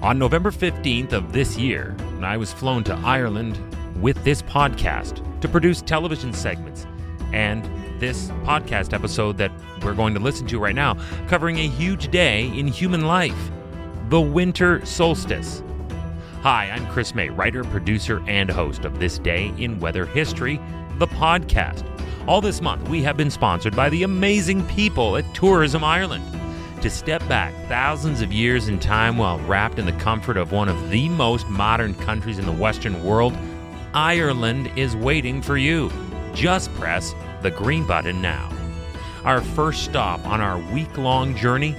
On November 15th of this year, I was flown to Ireland with this podcast to produce television segments and this podcast episode that we're going to listen to right now, covering a huge day in human life, the winter solstice. Hi, I'm Chris May, writer, producer, and host of This Day in Weather History, the podcast. All this month, we have been sponsored by the amazing people at Tourism Ireland. To step back thousands of years in time while wrapped in the comfort of one of the most modern countries in the Western world, Ireland is waiting for you. Just press the green button now. Our first stop on our week-long journey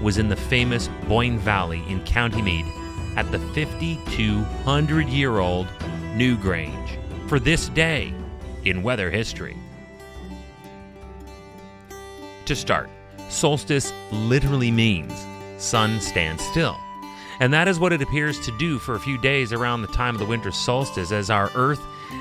was in the famous Boyne Valley in County Meath at the 5,200-year-old Newgrange for this day in weather history. To start, solstice literally means sun stands still. And that is what it appears to do for a few days around the time of the winter solstice, as our Earth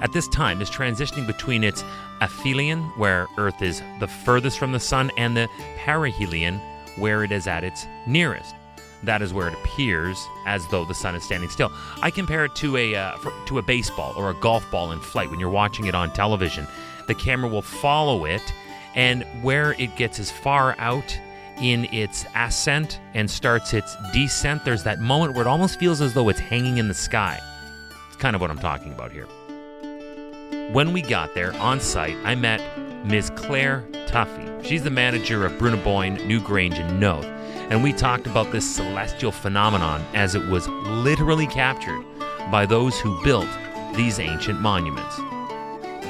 at this time is transitioning between its aphelion, where Earth is the furthest from the sun, and the perihelion, where it is at its nearest. That is where it appears as though the sun is standing still. I compare it to a baseball or a golf ball in flight. When you're watching it on television, the camera will follow it, and where it gets as far out in its ascent and starts its descent, there's that moment where it almost feels as though it's hanging in the sky. It's kind of what I'm talking about here. When we got there on site, I met Ms. Claire Tuffy. She's the manager of Brunaboyne, Newgrange, and Noth. And we talked about this celestial phenomenon as it was literally captured by those who built these ancient monuments.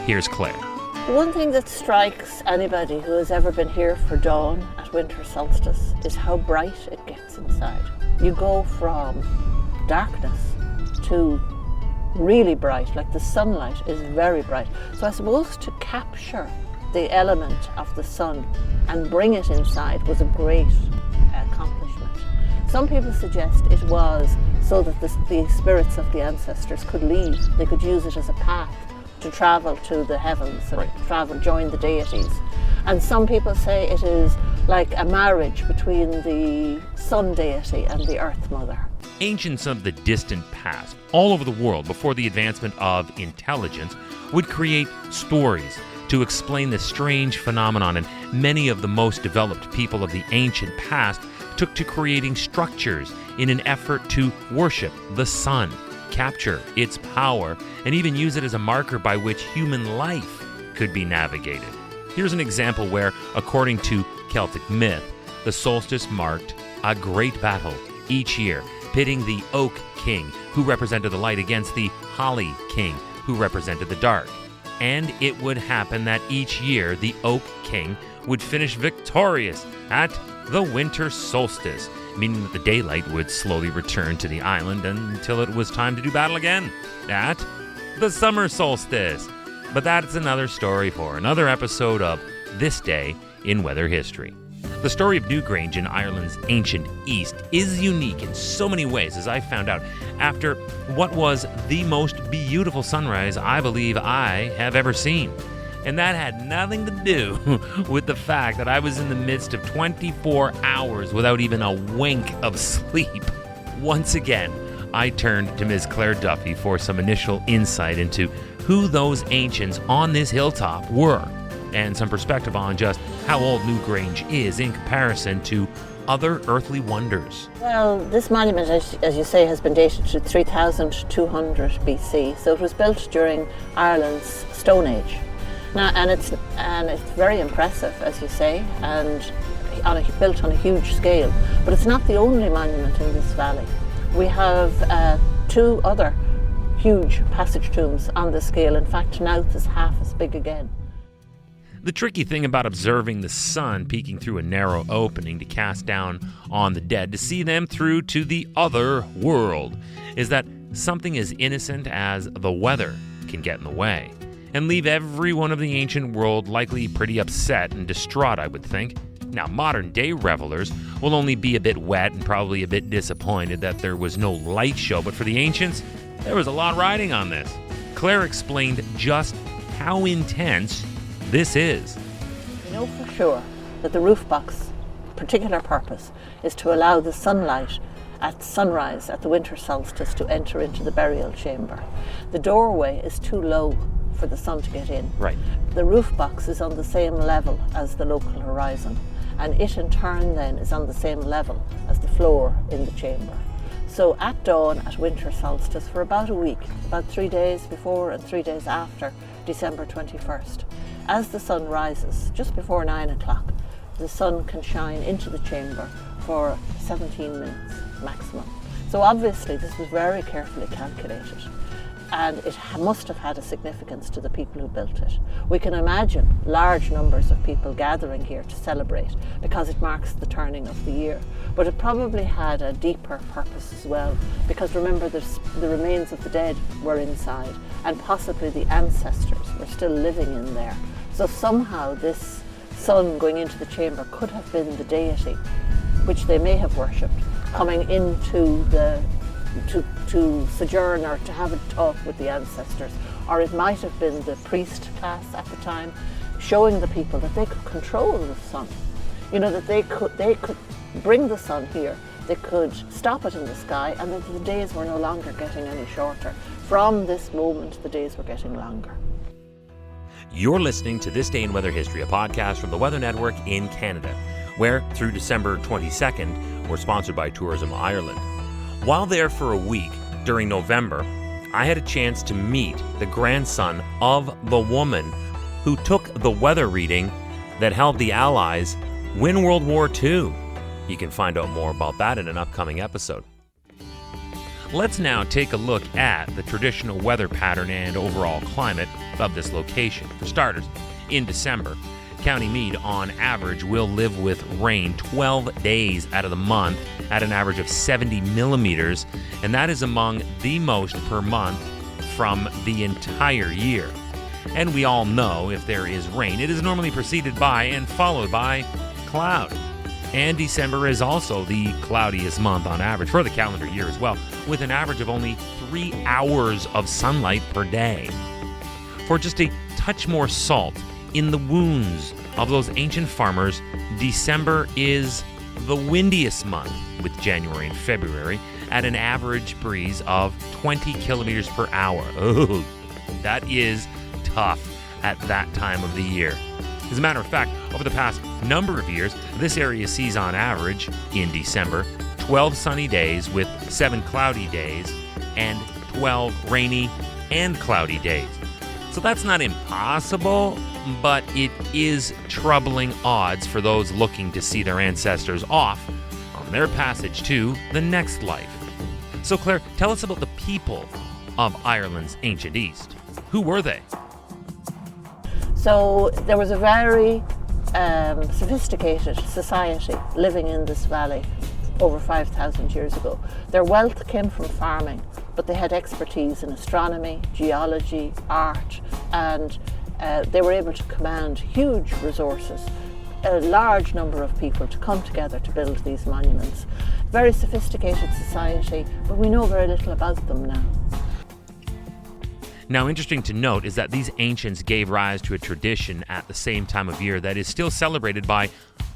Here's Claire. One thing that strikes anybody who has ever been here for dawn at winter solstice is how bright it gets inside. You go from darkness to really bright, like the sunlight is very bright. So I suppose to capture the element of the sun and bring it inside was a great accomplishment. Some people suggest it was so that the spirits of the ancestors could leave. They could use it as a path to travel to the heavens and travel, join the deities. And some people say it is like a marriage between the sun deity and the earth mother. Ancients of the distant past, all over the world before the advancement of intelligence, would create stories to explain this strange phenomenon, and many of the most developed people of the ancient past took to creating structures in an effort to worship the sun, capture its power, and even use it as a marker by which human life could be navigated. Here's an example where, according to Celtic myth, the solstice marked a great battle each year, pitting the Oak King, who represented the light, against the Holly King, who represented the dark. And it would happen that each year the Oak King would finish victorious at the winter solstice, meaning that the daylight would slowly return to the island until it was time to do battle again at the summer solstice. But that's another story for another episode of This Day in Weather History. The story of Newgrange in Ireland's ancient East is unique in so many ways, as I found out after what was the most beautiful sunrise I believe I have ever seen. And that had nothing to do with the fact that I was in the midst of 24 hours without even a wink of sleep. Once again, I turned to Ms. Claire Duffy for some initial insight into who those ancients on this hilltop were, and some perspective on just how old Newgrange is in comparison to other earthly wonders. Well, this monument, as you say, has been dated to 3,200 BC, so it was built during Ireland's Stone Age. Now, and it's very impressive, as you say, and built on a huge scale. But it's not the only monument in this valley. We have two other huge passage tombs on this scale. In fact, Nowth is half as big again. The tricky thing about observing the sun peeking through a narrow opening to cast down on the dead to see them through to the other world is that something as innocent as the weather can get in the way and leave everyone of the ancient world likely pretty upset and distraught, I would think. Now, modern-day revelers will only be a bit wet and probably a bit disappointed that there was no light show, but for the ancients, there was a lot riding on this. Claire explained just how intense this is. We know for sure that the roof box's particular purpose is to allow the sunlight at sunrise, at the winter solstice, to enter into the burial chamber. The doorway is too low for the sun to get in. Right. The roof box is on the same level as the local horizon, and it in turn then is on the same level as the floor in the chamber. So at dawn, at winter solstice, for about a week, about 3 days before and 3 days after December 21st, as the sun rises, just before 9 o'clock, the sun can shine into the chamber for 17 minutes maximum. So obviously this was very carefully calculated, and it must have had a significance to the people who built it. We can imagine large numbers of people gathering here to celebrate because it marks the turning of the year. But it probably had a deeper purpose as well, because remember the remains of the dead were inside, and possibly the ancestors were still living in there. So somehow this sun going into the chamber could have been the deity which they may have worshipped, coming into to sojourn or to have a talk with the ancestors. Or it might have been the priest class at the time, showing the people that they could control the sun. You know, that they could bring the sun here, they could stop it in the sky, and that the days were no longer getting any shorter. From this moment, the days were getting longer. You're listening to This Day in Weather History, a podcast from the Weather Network in Canada, where through December 22nd, we're sponsored by Tourism Ireland. While there for a week during November, I had a chance to meet the grandson of the woman who took the weather reading that helped the Allies win World War II. You can find out more about that in an upcoming episode. Let's now take a look at the traditional weather pattern and overall climate of this location. For starters, in December, County Meath on average will live with rain 12 days out of the month at an average of 70 millimeters, and that is among the most per month from the entire year. And we all know if there is rain, it is normally preceded by and followed by cloud. And December is also the cloudiest month on average for the calendar year as well, with an average of only 3 hours of sunlight per day. For just a touch more salt in the wounds of those ancient farmers, December is the windiest month, with January and February at an average breeze of 20 kilometers per hour. Oh, that is tough at that time of the year. As a matter of fact, over the past number of years, this area sees on average, in December, 12 sunny days with 7 cloudy days and 12 rainy and cloudy days. So that's not impossible, but it is troubling odds for those looking to see their ancestors off on their passage to the next life. So Claire, tell us about the people of Ireland's ancient East. Who were they? So there was a very sophisticated society living in this valley over 5,000 years ago. Their wealth came from farming, but they had expertise in astronomy, geology, art, and they were able to command huge resources, a large number of people to come together to build these monuments. Very sophisticated society, but we know very little about them now. Now, interesting to note is that these ancients gave rise to a tradition at the same time of year that is still celebrated by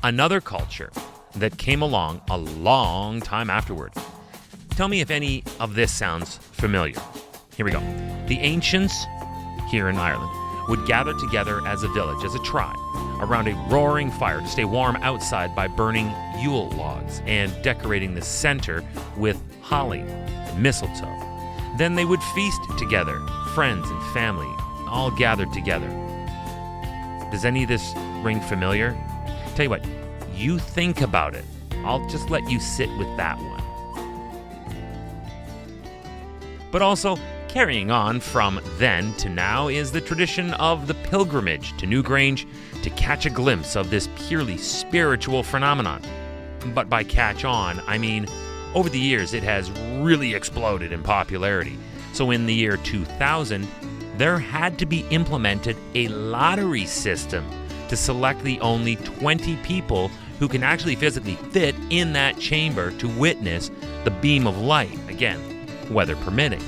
another culture that came along a long time afterward. Tell me if any of this sounds familiar. Here we go. The ancients here in Ireland would gather together as a village, as a tribe, around a roaring fire to stay warm outside by burning Yule logs and decorating the center with holly and mistletoe. Then they would feast together, friends and family, all gathered together. Does any of this ring familiar? Tell you what, you think about it. I'll just let you sit with that one. But also, carrying on from then to now is the tradition of the pilgrimage to Newgrange to catch a glimpse of this purely spiritual phenomenon. But by catch on, I mean over the years it has really exploded in popularity. So in the year 2000, there had to be implemented a lottery system to select the only 20 people who can actually physically fit in that chamber to witness the beam of light, again, weather permitting.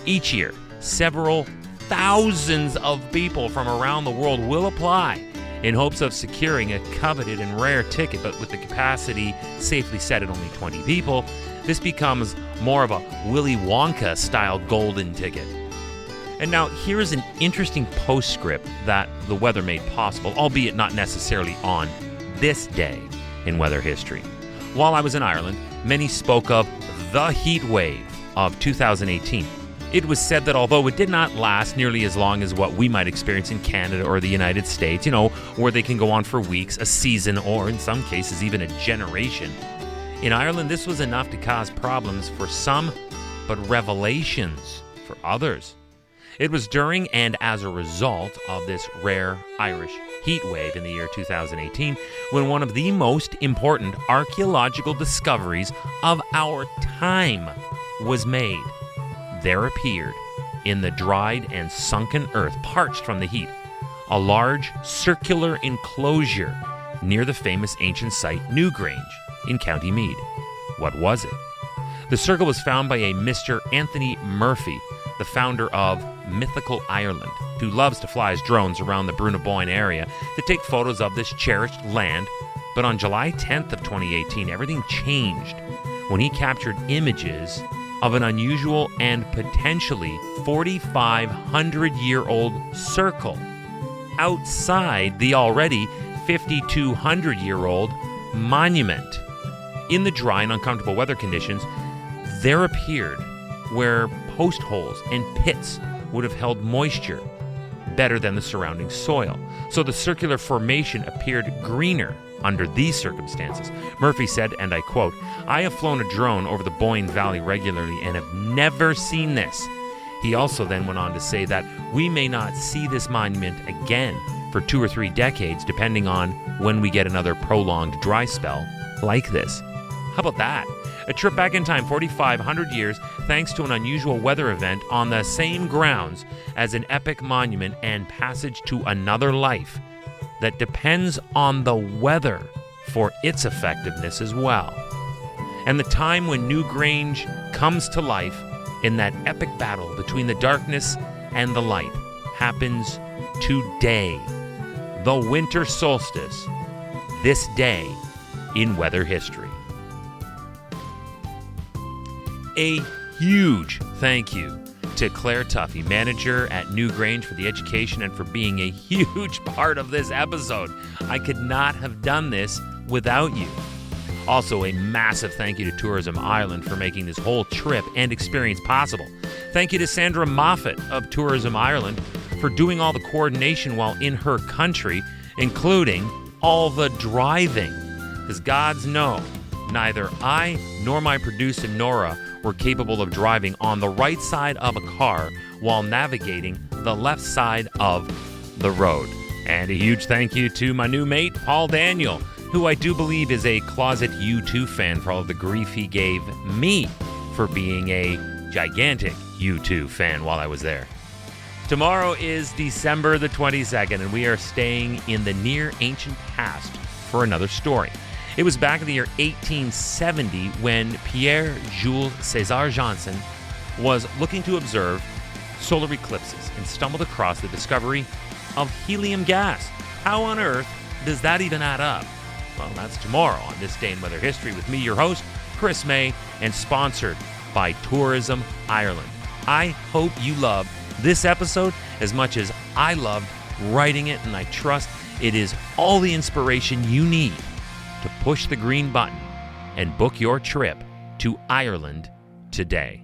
Each year, several thousands of people from around the world will apply, in hopes of securing a coveted and rare ticket, but with the capacity safely set at only 20 people, this becomes more of a Willy Wonka-style golden ticket. And now here is an interesting postscript that the weather made possible, albeit not necessarily on this day in weather history. While I was in Ireland, many spoke of the heat wave of 2018. It was said that although it did not last nearly as long as what we might experience in Canada or the United States, where they can go on for weeks, a season, or in some cases even a generation, in Ireland this was enough to cause problems for some, but revelations for others. It was during and as a result of this rare Irish heat wave in the year 2018 when one of the most important archaeological discoveries of our time was made. There appeared, in the dried and sunken earth parched from the heat, a large circular enclosure near the famous ancient site Newgrange in County Meath. What was it? The circle was found by a Mr. Anthony Murphy, the founder of Mythical Ireland, who loves to fly his drones around the Brunaboyne area to take photos of this cherished land. But on July 10th of 2018, everything changed when he captured images of an unusual and potentially 4,500-year-old circle outside the already 5,200-year-old monument. In the dry and uncomfortable weather conditions, there appeared where post holes and pits would have held moisture better than the surrounding soil. So the circular formation appeared greener under these circumstances. Murphy said, and I quote, "I have flown a drone over the Boyne Valley regularly and have never seen this." He also then went on to say that we may not see this monument again for 2 or 3 decades, depending on when we get another prolonged dry spell like this. How about that? A trip back in time 4,500 years thanks to an unusual weather event on the same grounds as an epic monument and passage to another life that depends on the weather for its effectiveness as well. And the time when Newgrange comes to life in that epic battle between the darkness and the light happens today, the winter solstice, this day in weather history. A huge thank you to Claire Tuffy, manager at Newgrange, for the education and for being a huge part of this episode. I could not have done this without you. Also, a massive thank you to Tourism Ireland for making this whole trip and experience possible. Thank you to Sandra Moffat of Tourism Ireland for doing all the coordination while in her country, including all the driving. Because gods know, neither I nor my producer Nora were capable of driving on the right side of a car while navigating the left side of the road. And a huge thank you to my new mate, Paul Daniel, who I do believe is a closet U2 fan for all of the grief he gave me for being a gigantic U2 fan while I was there. Tomorrow is December the 22nd, and we are staying in the near ancient past for another story. It was back in the year 1870 when Pierre-Jules César Janssen was looking to observe solar eclipses and stumbled across the discovery of helium gas. How on earth does that even add up? Well, that's tomorrow on This Day in Weather History with me, your host, Chris May, and sponsored by Tourism Ireland. I hope you loved this episode as much as I loved writing it, and I trust it is all the inspiration you need to push the green button and book your trip to Ireland today.